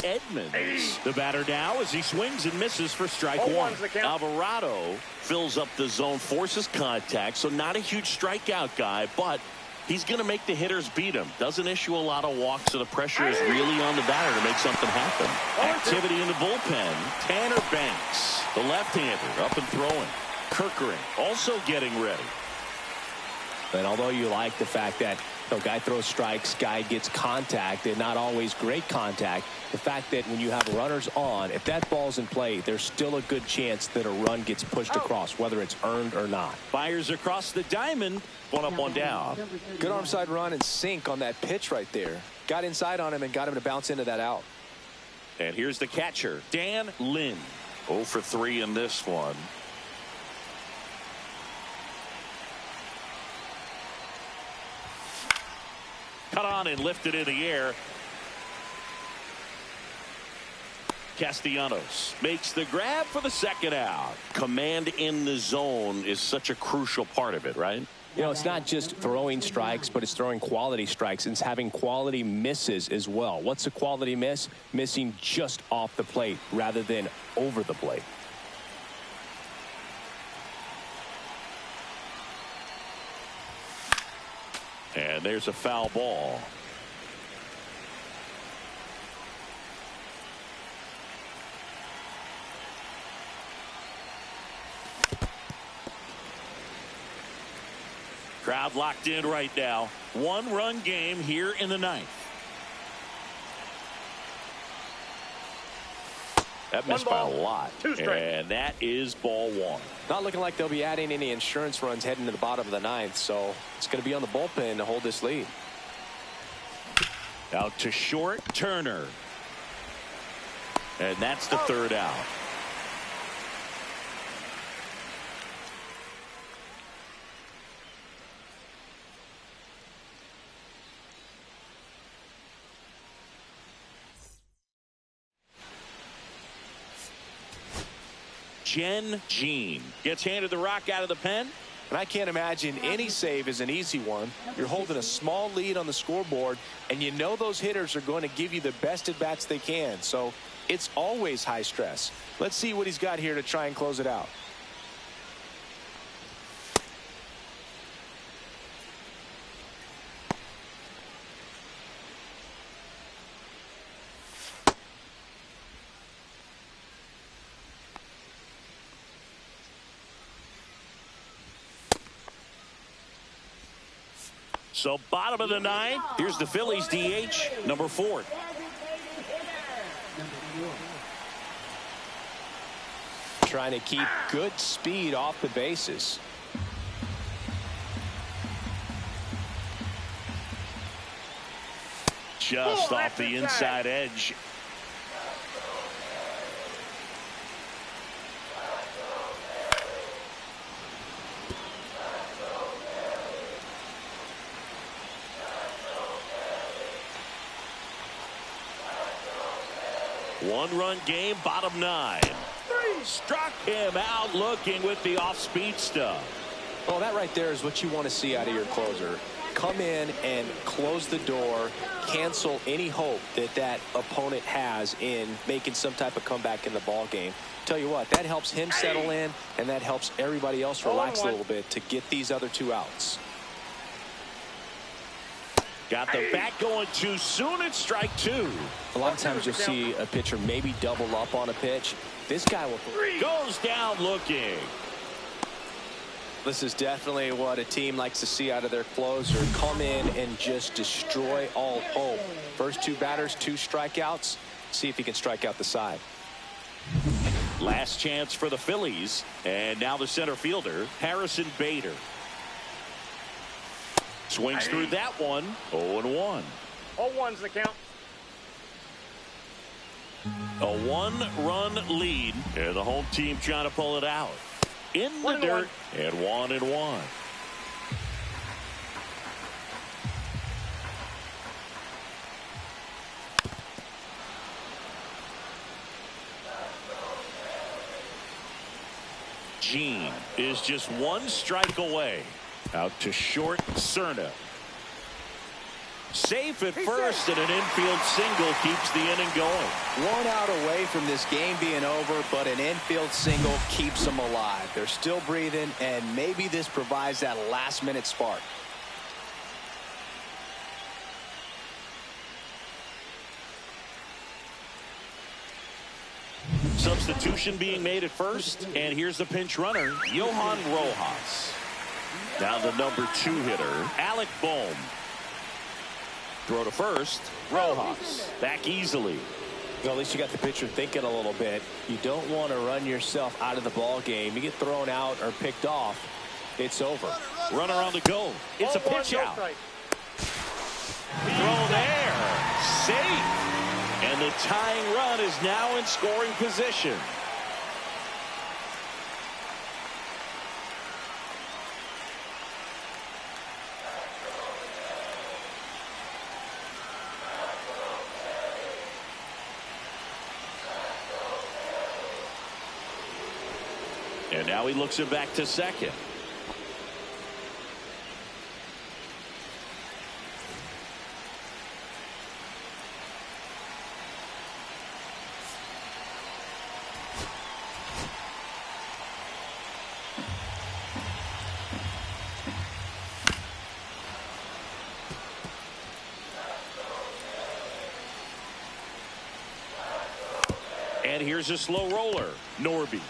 Edmonds, the batter now as he swings and misses for strike 1. Alvarado fills up the zone, forces contact, so not a huge strikeout guy, but he's going to make the hitters beat him. Doesn't issue a lot of walks, so the pressure is really on the batter to make something happen. Activity in the bullpen. Tanner Banks, the left-hander, up and throwing. Kirkering also getting ready. And although you like the fact that guy throws strikes, guy gets contact, and not always great contact, the fact that when you have runners on, if that ball's in play, there's still a good chance that a run gets pushed across, whether it's earned or not. Fires across the diamond. 1 up, 1 down. Good arm side run and sink on that pitch right there. Got inside on him and got him to bounce into that out. And here's the catcher, Dan Lynn. 0 for 3 in this one. Cut on and lifted in the air. Castellanos makes the grab for the second out. Command in the zone is such a crucial part of it, right? You know, it's not just throwing strikes, but it's throwing quality strikes and it's having quality misses as well. What's a quality miss? Missing just off the plate rather than over the plate. And there's a foul ball. Crowd locked in right now. One-run game here in the ninth. That missed by a lot. And that is ball one. Not looking like they'll be adding any insurance runs heading to the bottom of the ninth, so it's going to be on the bullpen to hold this lead. Out to short, Turner. And that's the third out. Jean gets handed the rock out of the pen. And I can't imagine any save is an easy one. You're holding a small lead on the scoreboard, and you know those hitters are going to give you the best at-bats they can. So it's always high stress. Let's see what he's got here to try and close it out. So bottom of the ninth. Here's the Phillies DH, number 4. Trying to keep good speed off the bases. Just off the inside edge. One-run game, bottom 9. Struck him out looking with the off-speed stuff. Well, that right there is what you want to see out of your closer. Come in and close the door, cancel any hope that that opponent has in making some type of comeback in the ball game. Tell you what, that helps him settle in, and that helps everybody else relax a little bit to get these other 2 outs. Got the bat going too soon. It's strike 2. A lot of times you'll see a pitcher maybe double up on a pitch. This guy will goes down looking. This is definitely what a team likes to see out of their closer. Come in and just destroy all hope. First 2 batters, 2 strikeouts. See if he can strike out the side. Last chance for the Phillies. And now the center fielder, Harrison Bader. Swings through that one. 0-1. 0-1's the count. A 1-run lead. And the home team trying to pull it out. In the dirt. And 1-1. Jean is just 1 strike away. Out to short, Cerna. Safe at first, and an infield single keeps the inning going. 1 out away from this game being over, but an infield single keeps them alive. They're still breathing, and maybe this provides that last-minute spark. Substitution being made at first, and here's the pinch runner, Johan Rojas. Now the number 2 hitter, Alec Bohm. Throw to first, Rojas. Back easily. Well, at least you got the pitcher thinking a little bit. You don't want to run yourself out of the ball game. You get thrown out or picked off, it's over. Runner on the go. It's a pitch out. Throw there. Safe. And the tying run is now in scoring position. And now he looks it back to second. And here's a slow roller, Norby.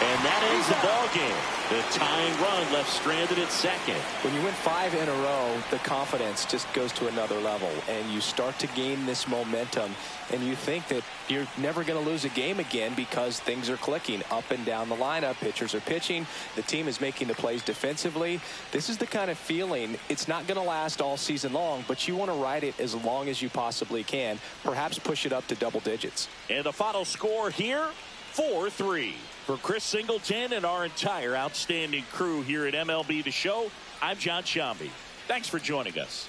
And that ends the ball game. The tying run left stranded at second. When you win 5 in a row, the confidence just goes to another level, and you start to gain this momentum, and you think that you're never going to lose a game again because things are clicking up and down the lineup. Pitchers are pitching. The team is making the plays defensively. This is the kind of feeling, it's not going to last all season long, but you want to ride it as long as you possibly can, perhaps push it up to double digits. And the final score here, 4-3. For Chris Singleton and our entire outstanding crew here at MLB The Show, I'm John Shambi. Thanks for joining us.